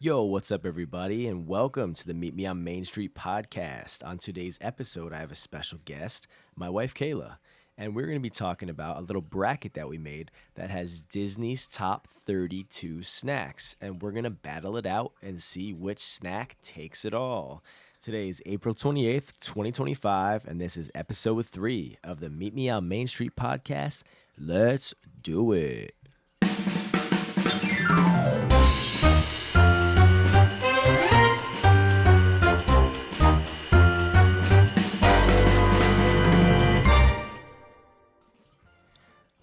Yo, what's up, everybody, and welcome to the Meet Me on Main Street podcast. On today's episode, I have a special guest, my wife Kayla, and we're going to be talking about a little bracket that we made that has Disney's top 32 snacks, and we're going to battle it out and see which snack takes it all. Today is April 28th, 2025, and this is episode 3 of the Meet Me on Main Street podcast. Let's do it.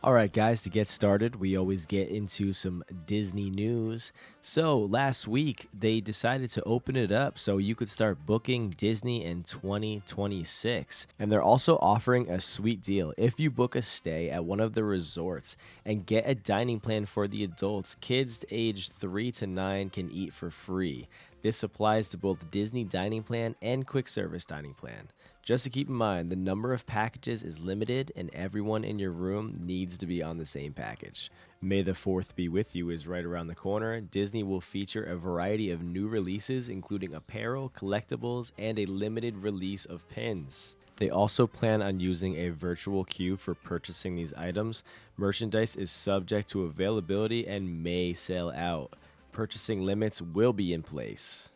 All right, guys, to get started, we always get into some Disney news. So, last week, they decided to open it up so you could start booking Disney in 2026. And they're also offering a sweet deal. If you book a stay at one of the resorts and get a dining plan for the adults, kids aged 3 to 9 can eat for free. This applies to both Disney dining plan and quick service dining plan. Just to keep in mind, the number of packages is limited and everyone in your room needs to be on the same package. May the 4th be with you is right around the corner. Disney will feature a variety of new releases, including apparel, collectibles, and a limited release of pins. They also plan on using a virtual queue for purchasing these items. Merchandise is subject to availability and may sell out. Purchasing limits will be in place.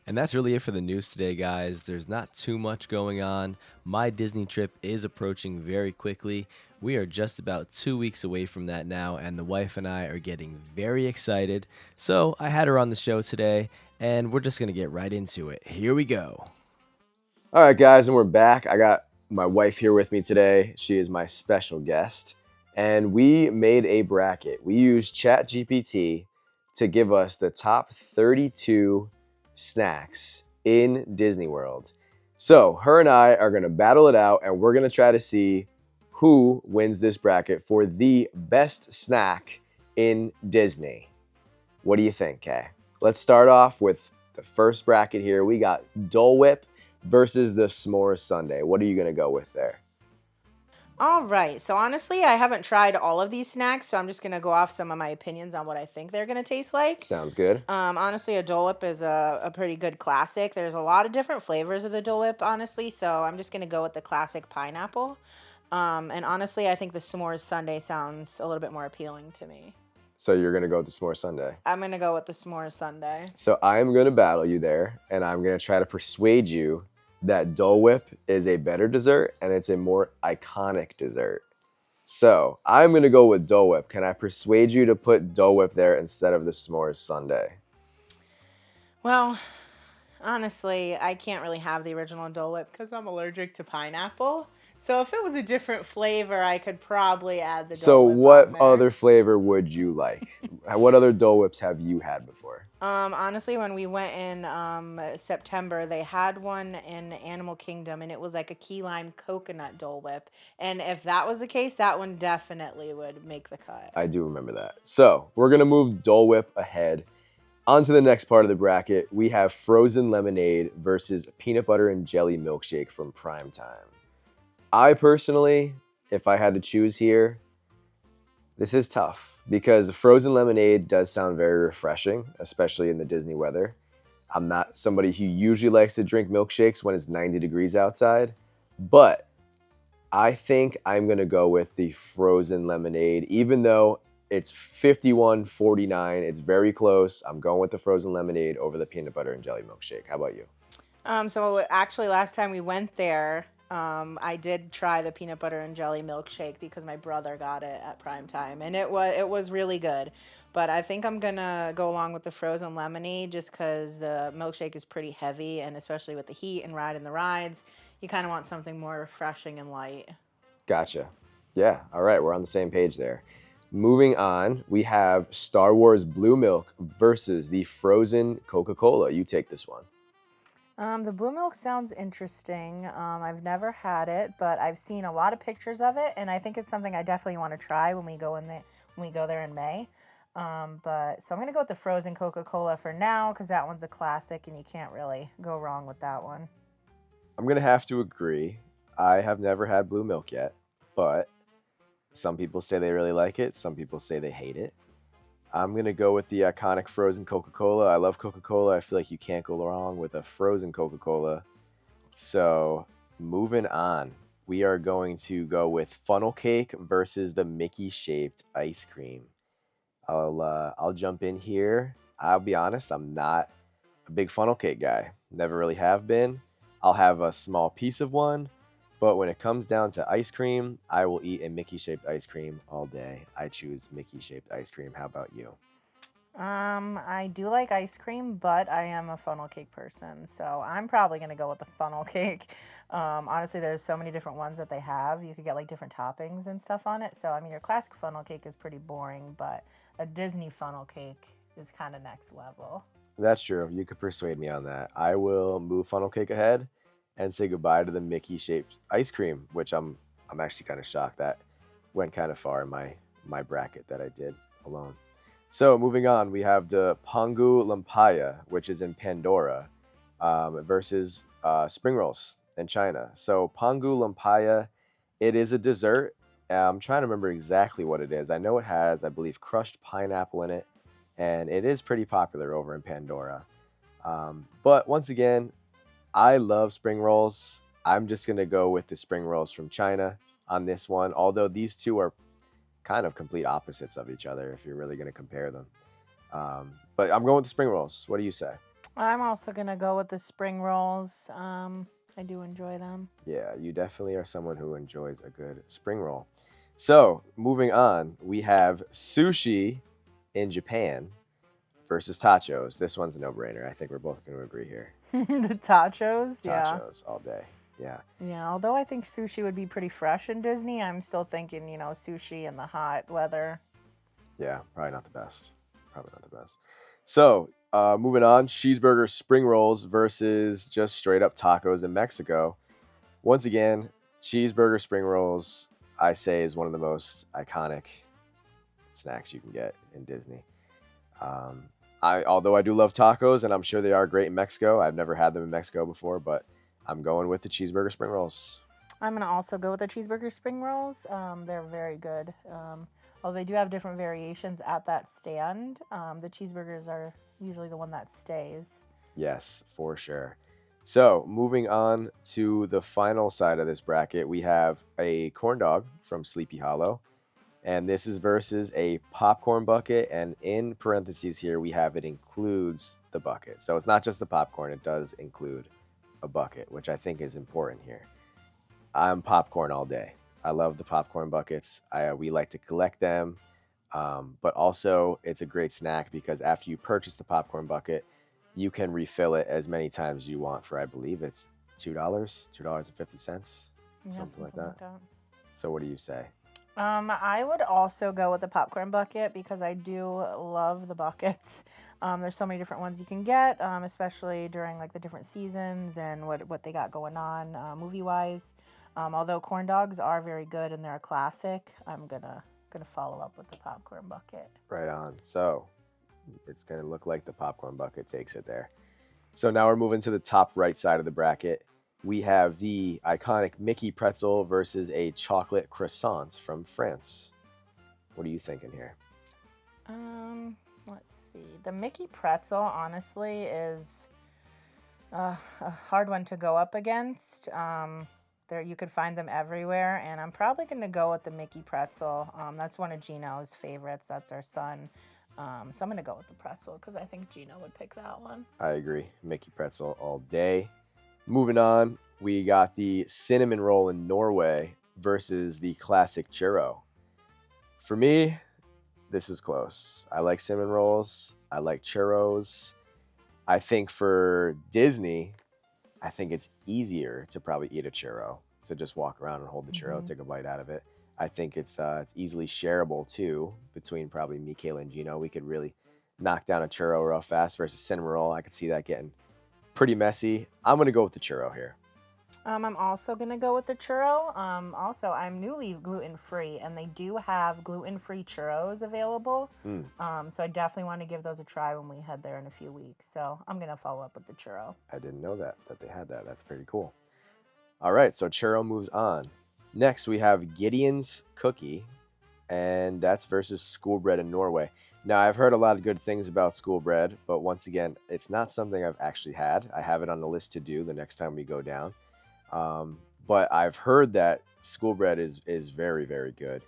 And that's really it for the news today, guys. There's not too much going on. My Disney trip is approaching very quickly. We are just about 2 weeks away from that now, and the wife and I are getting very excited. So I had her on the show today, and we're just going to get right into it. Here we go. All right, guys, and we're back. I got my wife here with me today. She is my special guest, and we made a bracket. We used ChatGPT to give us the top 32 snacks in Disney World. So her and I are going to battle it out, and we're going to try to see who wins this bracket for the best snack in Disney. What do you think, Kay? Let's start off with the first bracket here. We got Dole Whip versus the S'mores Sundae. What are you going to go with there? All right. So honestly, I haven't tried all of these snacks, so I'm just gonna go off some of my opinions on what I think they're gonna taste like. Sounds good. Honestly, a Dole Whip is a pretty good classic. There's a lot of different flavors of the Dole Whip, honestly, so I'm just gonna go with the classic pineapple. And honestly, I think the S'mores Sundae sounds a little bit more appealing to me. So you're going to go with the S'mores Sundae. I'm gonna go with the S'mores Sundae. So I'm going to battle you there, and I'm going to try to persuade you that Dole Whip is a better dessert and it's a more iconic dessert. So I'm going to go with Dole Whip. Can I persuade you to put Dole Whip there instead of the S'mores Sundae? Well, honestly, I can't really have the original Dole Whip because I'm allergic to pineapple. So if it was a different flavor, I could probably add the So Dole Whip what on there. other flavor would you like? What other Dole Whips have you had before? Honestly, when we went in September, they had one in Animal Kingdom, and it was like a key lime coconut Dole Whip. And if that was the case, that one definitely would make the cut. I do remember that. So we're going to move Dole Whip ahead. On to the next part of the bracket. We have frozen lemonade versus peanut butter and jelly milkshake from Prime Time. I personally, if I had to choose here, this is tough because frozen lemonade does sound very refreshing, especially in the Disney weather. I'm not somebody who usually likes to drink milkshakes when it's 90 degrees outside, but I think I'm going to go with the frozen lemonade. Even though it's 51-49, it's very close. I'm going with the frozen lemonade over the peanut butter and jelly milkshake. How about you? So actually, last time we went there, I did try the peanut butter and jelly milkshake because my brother got it at Prime Time, and it was really good. But I think I'm gonna go along with the frozen lemonade just because the milkshake is pretty heavy, and especially with the heat and riding the rides, you kind of want something more refreshing and light. Gotcha. Yeah, all right, we're on the same page there. Moving on, we have Star Wars Blue Milk versus the frozen Coca-Cola. You take this one. The blue milk sounds interesting. I've never had it, but I've seen a lot of pictures of it, and I think it's something I definitely want to try when we go there in May. But so I'm gonna go with the frozen Coca-Cola for now because that one's a classic, and you can't really go wrong with that one. I'm going to have to agree. I have never had blue milk yet, but some people say they really like it. Some people say they hate it. I'm gonna go with the iconic frozen Coca-Cola. I love Coca-Cola. I feel like you can't go wrong with a frozen Coca-Cola. So moving on, we are going to go with funnel cake versus the Mickey shaped ice cream. I'll jump in here. I'll be honest, I'm not a big funnel cake guy. Never really have been. I'll have a small piece of one, but when it comes down to ice cream, I will eat a Mickey shaped ice cream all day. I choose Mickey shaped ice cream. How about you? I do like ice cream, but I am a funnel cake person, so I'm probably gonna go with the funnel cake. Honestly, there's so many different ones that they have. You could get like different toppings and stuff on it. So I mean, your classic funnel cake is pretty boring, but a Disney funnel cake is kind of next level. That's true. You could persuade me on that. I will move funnel cake ahead and say goodbye to the Mickey shaped ice cream, which I'm actually kind of shocked that went kind of far in my bracket that I did alone. So moving on, we have the Pangu Lumpia, which is in Pandora, versus spring rolls in China. So Pangu Lumpia, it is a dessert. I'm trying to remember exactly what it is. I know it has, I believe, crushed pineapple in it, and it is pretty popular over in Pandora. But once again, I love spring rolls. I'm just gonna go with the spring rolls from China on this one. Although these two are kind of complete opposites of each other if you're really gonna compare them. But I'm going with the spring rolls. What do you say? I'm also gonna go with the spring rolls. I do enjoy them. Yeah, you definitely are someone who enjoys a good spring roll. So moving on, we have sushi in Japan versus tachos. This one's a no-brainer. I think we're both going to agree here. The tachos, yeah. Tachos all day. Yeah. Yeah, although I think sushi would be pretty fresh in Disney, I'm still thinking, sushi in the hot weather. Yeah, probably not the best. Probably not the best. So, moving on, cheeseburger spring rolls versus just straight up tacos in Mexico. Once again, cheeseburger spring rolls, I say, is one of the most iconic snacks you can get in Disney. Um, although I do love tacos, and I'm sure they are great in Mexico. I've never had them in Mexico before, but I'm going with the cheeseburger spring rolls. I'm gonna also go with the cheeseburger spring rolls. They're very good. Although they do have different variations at that stand, the cheeseburgers are usually the one that stays. Yes, for sure. So, moving on to the final side of this bracket, we have a corn dog from Sleepy Hollow. And this is versus a popcorn bucket. And in parentheses here, we have it includes the bucket. So it's not just the popcorn, it does include a bucket, which I think is important here. I'm popcorn all day. I love the popcorn buckets. We like to collect them. But also, it's a great snack because after you purchase the popcorn bucket, you can refill it as many times as you want for, I believe it's $2.50, Yeah, something like something that. like that. So, what do you say? I would also go with the popcorn bucket because I do love the buckets. There's so many different ones you can get, especially during like the different seasons and what they got going on movie wise. Although corn dogs are very good and they're a classic, I'm gonna follow up with the popcorn bucket. Right on. So, it's going to look like the popcorn bucket takes it there. So now we're moving to the top right side of the bracket. We have the iconic Mickey pretzel versus a chocolate croissant from France. What are you thinking here? Let's see. The Mickey pretzel, honestly, is a hard one to go up against. There you could find them everywhere, and I'm probably gonna go with the Mickey pretzel. That's one of Gino's favorites. That's our son. So I'm gonna go with the pretzel because I think Gino would pick that one. I agree. Mickey pretzel all day. Moving on, we got the cinnamon roll in Norway versus the classic churro. For me, this is close. I like cinnamon rolls. I like churros. I think for Disney, I think it's easier to probably eat a churro, to just walk around and hold the churro, Mm-hmm. take a bite out of it. I think it's easily shareable too between probably me, Kayla, and Gino. We could really knock down a churro real fast versus cinnamon roll. I could see that getting pretty messy. I'm gonna go with the churro here. I'm also gonna go with the churro. Also, I'm newly gluten free, and they do have gluten free churros available. Mm, So I definitely want to give those a try when we head there in a few weeks. So I'm gonna follow up with the churro. I didn't know that they had that. That's pretty cool. All right, so churro moves on. Next, we have Gideon's cookie, and that's versus school bread in Norway. Now, I've heard a lot of good things about school bread, but once again, it's not something I've actually had. I have it on the list to do the next time we go down. But I've heard that school bread is very, very good.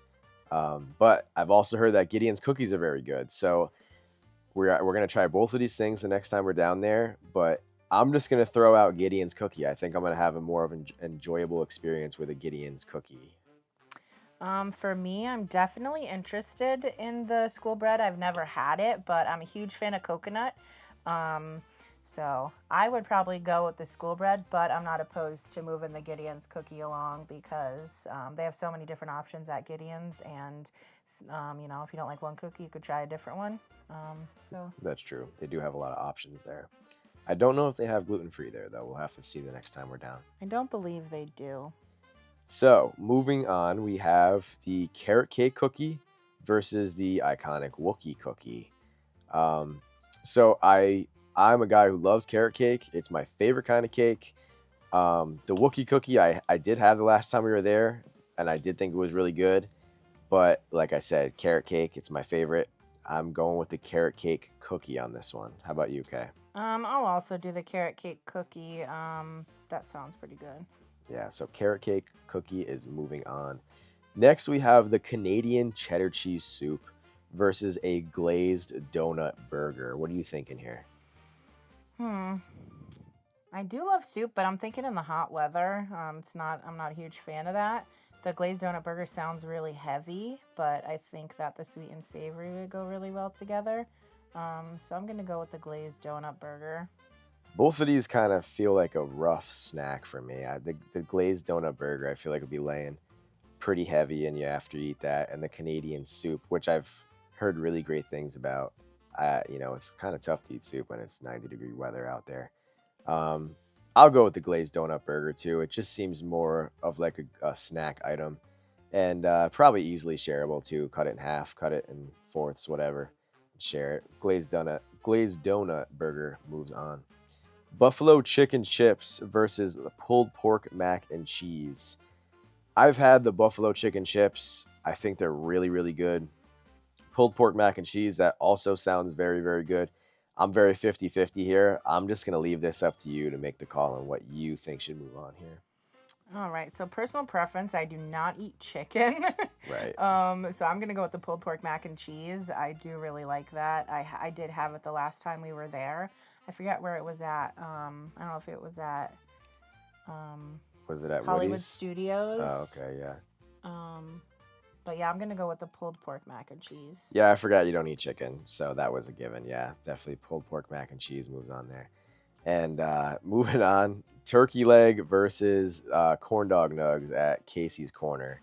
But I've also heard that Gideon's cookies are very good. So we're gonna try both of these things the next time we're down there. But I'm just gonna throw out Gideon's cookie. I think I'm gonna have a more of an enjoyable experience with a Gideon's cookie. For me, I'm definitely interested in the school bread. I've never had it, but I'm a huge fan of coconut. Um, so I would probably go with the school bread, but I'm not opposed to moving the Gideon's cookie along because they have so many different options at Gideon's, and if you don't like one cookie, you could try a different one. So That's true. They do have a lot of options there. I don't know if they have gluten free there though. We'll have to see the next time we're down. I don't believe they do. So, moving on, we have the carrot cake cookie versus the iconic Wookiee cookie. Um, so I'm a guy who loves carrot cake. It's my favorite kind of cake. The Wookiee cookie I did have the last time we were there, and I did think it was really good. But like I said, carrot cake, it's my favorite. I'm going with the carrot cake cookie on this one. How about you, Kay? I'll also do the carrot cake cookie. That sounds pretty good. Yeah, so carrot cake cookie is moving on. Next, we have the Canadian cheddar cheese soup versus a glazed donut burger. What are you thinking here? Hmm. I do love soup, but I'm thinking in the hot weather. I'm not a huge fan of that. The glazed donut burger sounds really heavy, but I think that the sweet and savory would go really well together. So I'm gonna go with the glazed donut burger. Both of these kind of feel like a rough snack for me. The glazed donut burger, I feel like would be laying pretty heavy in you after you eat that, and the Canadian soup, which I've heard really great things about. It's kind of tough to eat soup when it's 90-degree weather out there. Um, I'll go with the glazed donut burger too. It just seems more of like a snack item, and probably easily shareable too. Cut it in half, cut it in fourths, whatever, and share it. Glazed donut burger moves on. Buffalo chicken chips versus the pulled pork mac and cheese. I've had the buffalo chicken chips. I think they're really, really good. Pulled pork mac and cheese, that also sounds very, very good. I'm very 50-50 here. I'm just going to leave this up to you to make the call on what you think should move on here. All right. So personal preference, I do not eat chicken. Right. So I'm gonna go with the pulled pork mac and cheese. I do really like that. I did have it the last time we were there. I forget where it was at. I don't know if it was at Was it at Hollywood Woody's? Studios. Oh, okay, yeah. But yeah, I'm gonna go with the pulled pork mac and cheese. Yeah, I forgot you don't eat chicken, so that was a given. Yeah, definitely pulled pork mac and cheese moves on there. And moving on, turkey leg versus corn dog nugs at Casey's Corner.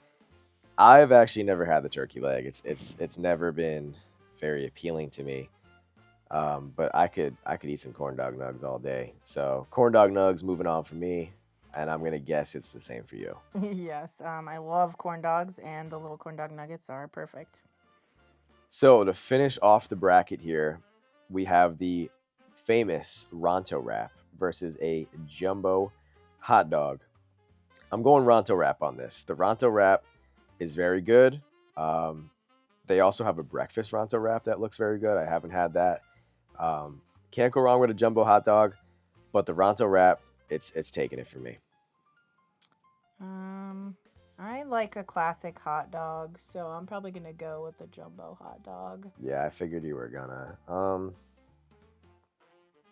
I've actually never had the turkey leg. It's never been very appealing to me. But I could eat some corn dog nugs all day. So corn dog nugs moving on for me, and I'm gonna guess it's the same for you. Yes. I love corn dogs, and the little corn dog nuggets are perfect. So to finish off the bracket here, we have the famous Ronto wrap versus a jumbo hot dog. I'm going Ronto wrap on this. The Ronto wrap is very good. Um, they also have a breakfast Ronto wrap that looks very good. I haven't had that. Um, can't go wrong with a jumbo hot dog, but the Ronto wrap, it's taking it for me. I like a classic hot dog, so I'm probably gonna go with the jumbo hot dog. Yeah, I figured you were gonna.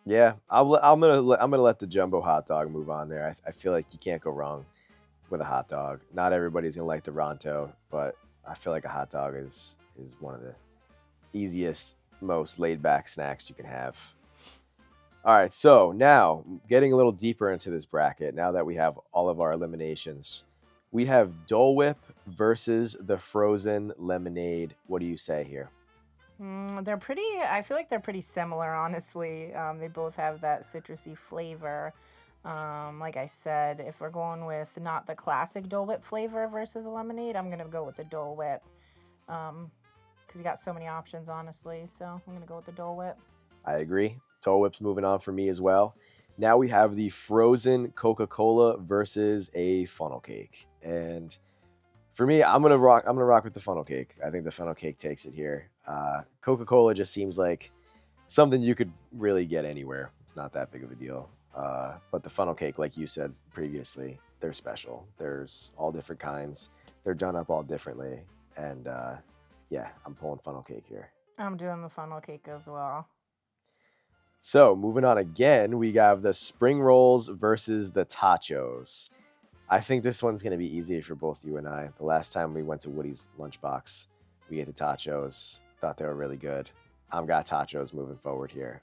Yeah, I'm gonna let the jumbo hot dog move on there. I feel like you can't go wrong with a hot dog. Not everybody's gonna like the Ronto, but I feel like a hot dog is one of the easiest, most laid back snacks you can have. All right, so now getting a little deeper into this bracket, now that we have all of our eliminations, we have Dole Whip versus the frozen lemonade. What do you say here? They're pretty. I feel like they're pretty similar, honestly. They both have that citrusy flavor. Like I said, if we're going with not the classic Dole Whip flavor versus a lemonade, I'm gonna go with the Dole Whip. Because you got so many options, honestly. So I'm gonna go with the Dole Whip. I agree. Dole Whip's moving on for me as well. Now we have the frozen Coca-Cola versus a funnel cake. And for me, I'm gonna rock with the funnel cake. I think the funnel cake takes it here. Coca-Cola just seems like something you could really get anywhere. It's not that big of a deal. But the funnel cake, like you said previously, they're special. There's all different kinds. They're done up all differently. And yeah, I'm pulling funnel cake here. I'm doing the funnel cake as well. So moving on again, we have the spring rolls versus the tachos. I think this one's going to be easy for both you and I. The last time we went to Woody's Lunchbox, we ate the tachos. Thought they were really good. I've got tachos moving forward here.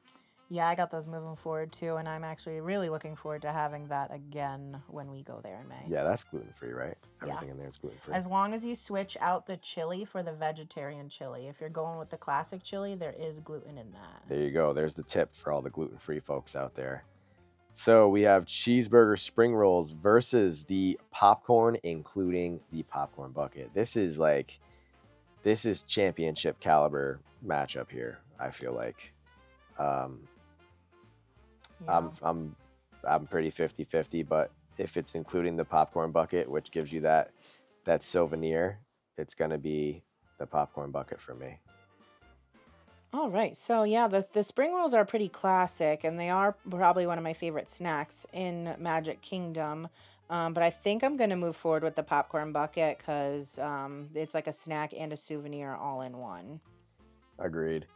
Yeah, I got those moving forward too, and I'm actually really looking forward to having that again when we go there in May. Yeah, that's gluten-free, right? Yeah. Everything in there is gluten-free. As long as you switch out the chili for the vegetarian chili. If you're going with the classic chili, there is gluten in that. There you go. There's the tip for all the gluten-free folks out there. So we have cheeseburger spring rolls versus the popcorn, including the popcorn bucket. This is championship caliber matchup here. I feel like Yeah. I'm pretty 50-50, but if it's including the popcorn bucket, which gives you that souvenir, it's gonna be the popcorn bucket for me. All right. So yeah, the spring rolls are pretty classic, and they are probably one of my favorite snacks in Magic Kingdom. But I think I'm gonna move forward with the popcorn bucket because it's like a snack and a souvenir all in one. Agreed.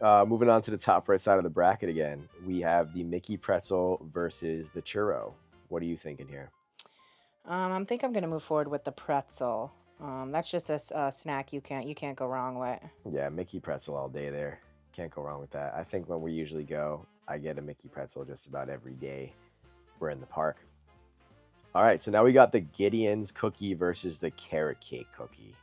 Moving on to the top right side of the bracket again, we have the Mickey pretzel versus the churro. What are you thinking here? I think I'm gonna move forward with the pretzel. That's just a snack you can't go wrong with. Yeah, Mickey pretzel all day there. Can't go wrong with that. I think when we usually go, I get a Mickey pretzel just about every day we're in the park. All right, so now we got the Gideon's cookie versus the carrot cake cookie.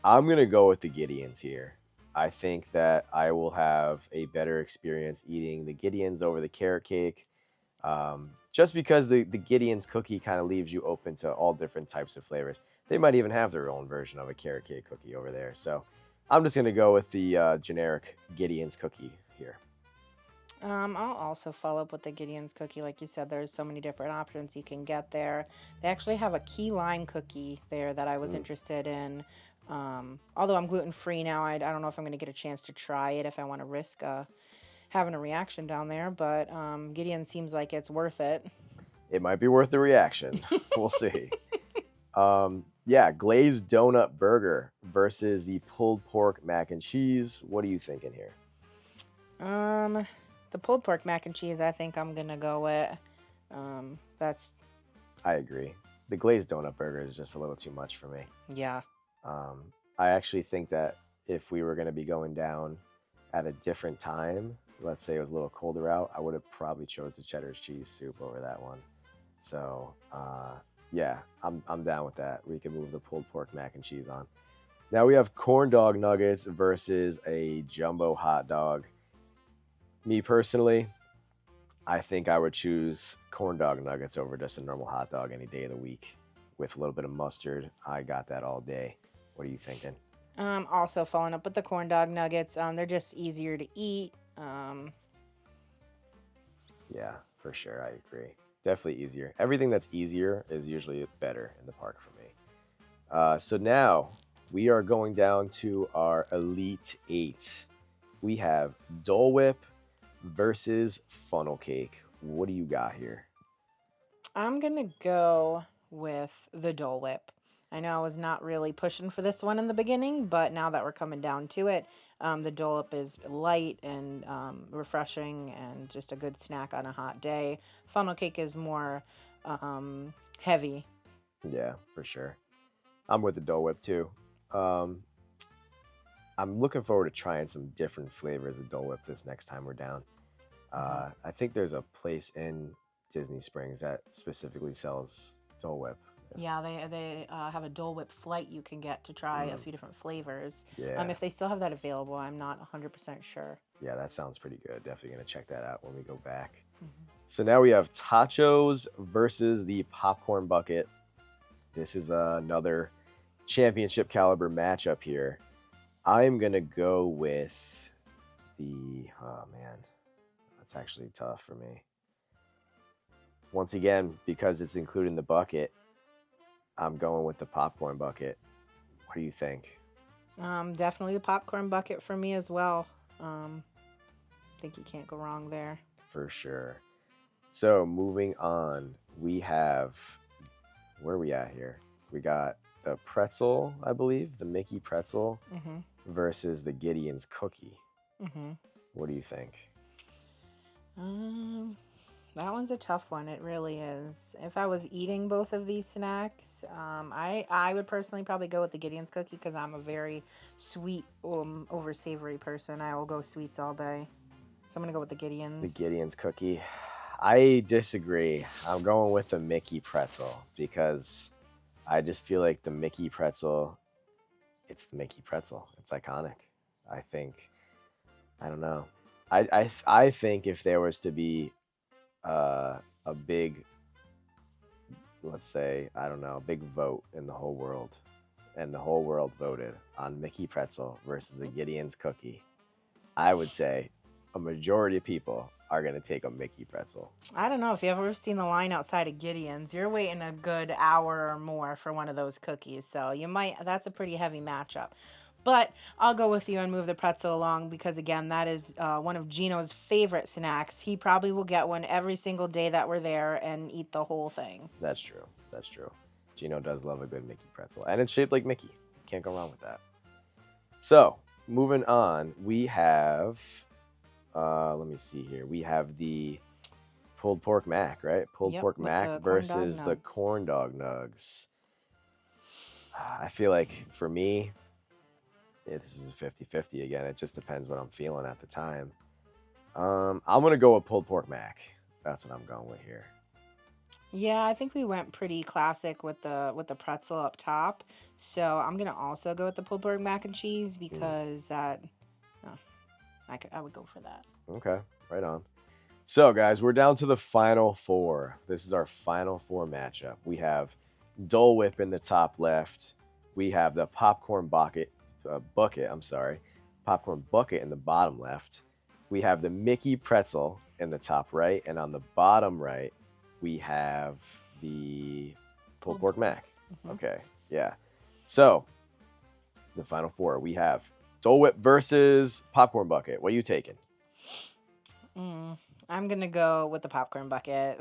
I'm going to go with the Gideons here. I think that I will have a better experience eating the Gideons over the carrot cake. Just because the Gideon's cookie kind of leaves you open to all different types of flavors. They might even have their own version of a carrot cake cookie over there. So I'm just going to go with the generic Gideon's cookie here. I'll also follow up with the Gideon's cookie. Like you said, there's so many different options you can get there. They actually have a key lime cookie there that I was interested in. Although I'm gluten-free now, I don't know if I'm going to get a chance to try it if I want to risk having a reaction down there. But Gideon seems like it's worth it. It might be worth the reaction. We'll see. Yeah, glazed donut burger versus the pulled pork mac and cheese. What are you thinking here? The pulled pork mac and cheese, I think I'm gonna go with. I agree. The glazed donut burger is just a little too much for me. Yeah. I actually think that if we were going to be going down at a different time, let's say it was a little colder out, I would have probably chose the cheddar cheese soup over that one. So yeah, I'm down with that. We can move the pulled pork mac and cheese on. Now we have corn dog nuggets versus a jumbo hot dog. Me personally, I think I would choose corn dog nuggets over just a normal hot dog any day of the week. With a little bit of mustard, I got that all day. What are you thinking? Also following up with the corn dog nuggets. They're just easier to eat. Yeah, for sure. I agree. Definitely easier. Everything that's easier is usually better in the park for me. So now we are going down to our Elite 8. We have Dole Whip versus funnel cake. What do you got here? I'm gonna go with the Dole Whip. I know I was not really pushing for this one in the beginning, but now that we're coming down to it, the Dole Whip is light and refreshing and just a good snack on a hot day. Funnel cake is more heavy. Yeah, for sure. I'm with the Dole Whip too. I'm looking forward to trying some different flavors of Dole Whip this next time we're down. I think there's a place in Disney Springs that specifically sells Dole Whip. Yeah, they have a Dole Whip flight you can get to try a few different flavors. Yeah. If they still have that available, I'm not 100% sure. Yeah, that sounds pretty good. Definitely going to check that out when we go back. So now we have tachos versus the popcorn bucket. This is another championship caliber matchup here. I'm going to go with oh man, that's actually tough for me. Once again, because it's included in the bucket, I'm going with the popcorn bucket. What do you think? Definitely the popcorn bucket for me as well. I think you can't go wrong there. For sure. So moving on, we have where are we at here? We got the pretzel, I believe, the Mickey pretzel Mm-hmm. versus the Gideon's cookie. Mm-hmm. What do you think? Um, that one's a tough one. It really is. If I was eating both of these snacks, I would personally probably go with the Gideon's cookie because I'm a very sweet over savory person. I will go sweets all day. So I'm gonna go with the The Gideon's. Gideon's cookie. I disagree. I'm going with the Mickey pretzel because I just feel like the Mickey pretzel, it's the Mickey pretzel. It's iconic. I think, I don't know. I think if there was to be a big, let's say, I don't know, a big vote in the whole world, and the whole world voted on Mickey pretzel versus a Gideon's cookie, I would say a majority of people are going to take a Mickey pretzel. I don't know if you've ever seen the line outside of Gideon's. You're waiting a good hour or more for one of those cookies, so you might. That's a pretty heavy matchup. But I'll go with you and move the pretzel along because again, that is one of Gino's favorite snacks. He probably will get one every single day that we're there and eat the whole thing. That's true. That's true. Gino does love a good Mickey pretzel, and it's shaped like Mickey. Can't go wrong with that. So, moving on, we have, let me see here. We have the pulled pork mac, right? Pulled Yep, pork with mac the corn dog versus the nugs. corn dog nugs. I feel like for me, this is a 50-50 again. It just depends what I'm feeling at the time. I'm going to go with pulled pork mac. That's what I'm going with here. Yeah, I think we went pretty classic with the pretzel up top. So I'm gonna also go with the pulled pork mac and cheese because that oh, I would go for that. Okay, right on. So, guys, we're down to the final four. This is our final four matchup. We have Dole Whip in the top left. We have the popcorn bucket. I'm sorry, popcorn bucket in the bottom left. We have the Mickey pretzel in the top right, and on the bottom right, we have the pulled pork mac. Mhm. Okay, yeah. So, the final four, we have Dole Whip versus popcorn bucket. What are you taking? I'm gonna go with the popcorn bucket.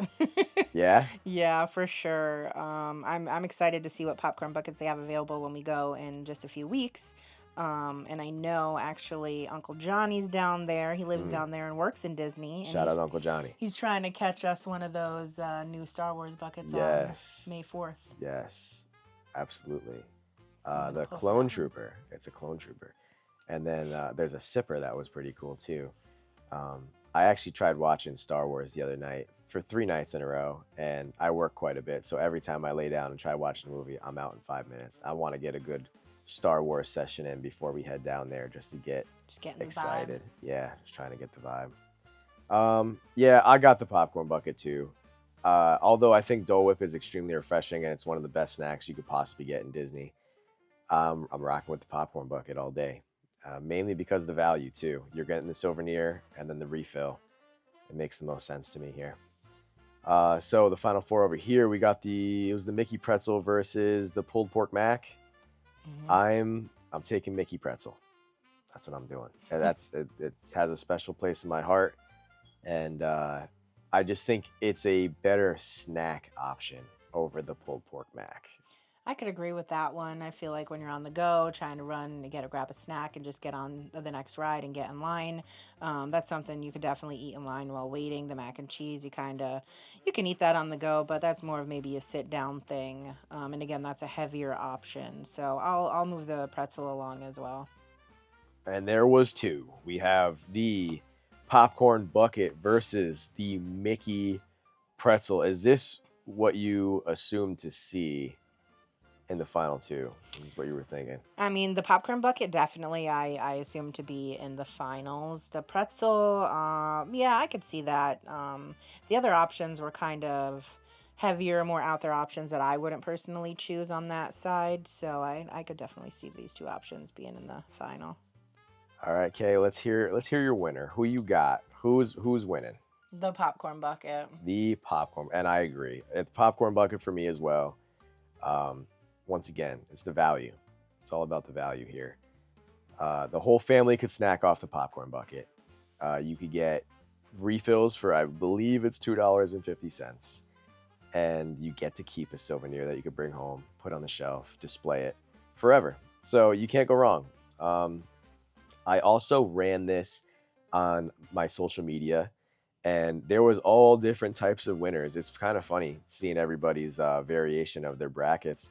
Yeah. Yeah, for sure. I'm excited to see what popcorn buckets they have available when we go in just a few weeks. And I know actually Uncle Johnny's down there. He lives Mm. down there and works in Disney, and Shout out Uncle Johnny. he's trying to catch us one of those new Star Wars buckets on Yes. May 4th. Yes. Absolutely. So I'm gonna The pull for that clone one. trooper. It's a clone trooper. And then there's a sipper that was pretty cool too. I actually tried watching Star Wars the other night for 3 nights in a row, and I work quite a bit. So every time I lay down and try watching a movie, I'm out in 5 minutes. I want to get a good Star Wars session in before we head down there just to get Just getting the excited. vibe. Yeah, just trying to get the vibe. Yeah, I got the popcorn bucket too. Although I think Dole Whip is extremely refreshing and it's one of the best snacks you could possibly get in Disney. I'm rocking with the popcorn bucket all day, mainly because of the value too. You're getting the souvenir and then the refill. It makes the most sense to me here. So the final four over here, we got it was the Mickey pretzel versus the pulled pork mac. I'm taking Mickey pretzel. That's what I'm doing. And it has a special place in my heart, and I just think it's a better snack option over the pulled pork mac. I could agree with that one. I feel like when you're on the go, trying to run to grab a snack and just get on the next ride and get in line, that's something you could definitely eat in line while waiting. The mac and cheese, you can eat that on the go, but that's more of maybe a sit down thing. And again, that's a heavier option. So I'll move the pretzel along as well. And there was two. We have the popcorn bucket versus the Mickey pretzel. Is this what you assumed to see in the final two? This is what you were thinking. I mean, the popcorn bucket definitely I assume to be in the finals. The pretzel, yeah, I could see that. The other options were kind of heavier, more out there options that I wouldn't personally choose on that side. So I could definitely see these two options being in the final. All right, Kay, let's hear your winner. Who you got? Who's winning? The popcorn bucket. The popcorn, and I agree. It's popcorn bucket for me as well. Once again, it's the value. It's all about the value here. The whole family could snack off the popcorn bucket. You could get refills for, I believe it's $2.50, and you get to keep a souvenir that you could bring home, put on the shelf, display it forever. So you can't go wrong. I also ran this on my social media, and there was all different types of winners. It's kind of funny seeing everybody's variation of their brackets.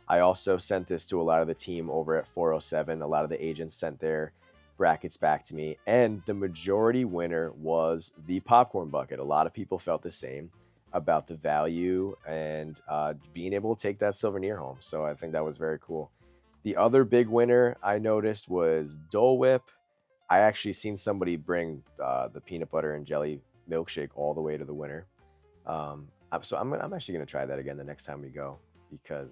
I also sent this to a lot of the team over at 407. A lot of the agents sent their brackets back to me, and the majority winner was the popcorn bucket. A lot of people felt the same about the value and being able to take that souvenir home. So I think that was very cool. The other big winner I noticed was Dole Whip. I actually seen somebody bring the peanut butter and jelly milkshake all the way to the winner. So I'm actually gonna try that again the next time we go, because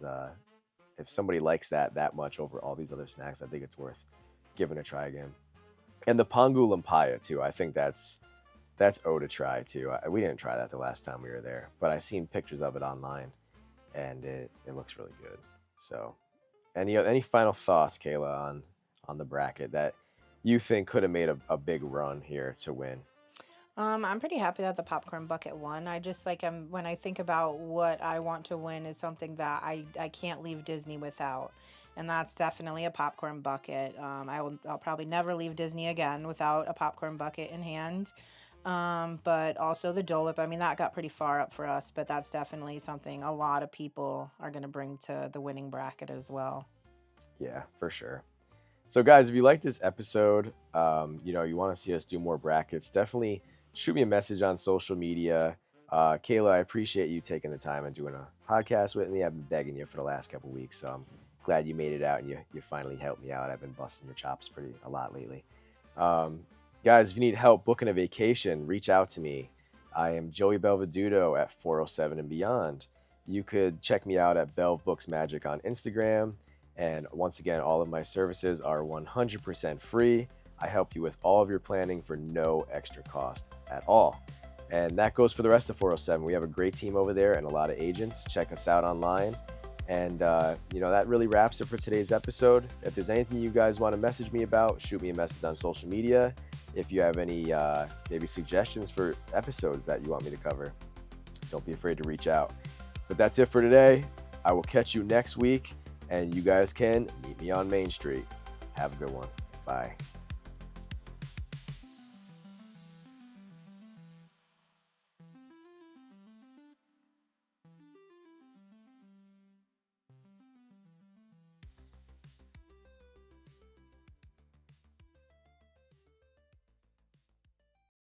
if somebody likes that much over all these other snacks, I think it's worth giving a try again. And the Pangu Lumpia too. I think that's to try too. We didn't try that the last time we were there, but I seen pictures of it online, and it looks really good. So, any final thoughts, Kayla, on the bracket that you think could have made a big run here to win? I'm pretty happy that the popcorn bucket won. I just like when I think about what I want to win is something that I can't leave Disney without, and that's definitely a popcorn bucket. I'll probably never leave Disney again without a popcorn bucket in hand. But also the Dole Whip. I mean, that got pretty far up for us, but that's definitely something a lot of people are going to bring to the winning bracket as well. Yeah, for sure. So guys, if you like this episode, you want to see us do more brackets, definitely shoot me a message on social media. Kayla, I appreciate you taking the time and doing a podcast with me. I've been begging you for the last couple weeks, so I'm glad you made it out and you finally helped me out. I've been busting your chops a lot lately. Guys, if you need help booking a vacation, reach out to me. I am Joey Belveduto at 407 and Beyond. You could check me out at Belv Books Magic on Instagram. And once again, all of my services are 100% free. I help you with all of your planning for no extra cost at all. And that goes for the rest of 407. We have a great team over there and a lot of agents. Check us out online. And, that really wraps it for today's episode. If there's anything you guys want to message me about, shoot me a message on social media. If you have any maybe suggestions for episodes that you want me to cover, don't be afraid to reach out. But that's it for today. I will catch you next week, and you guys can meet me on Main Street. Have a good one. Bye.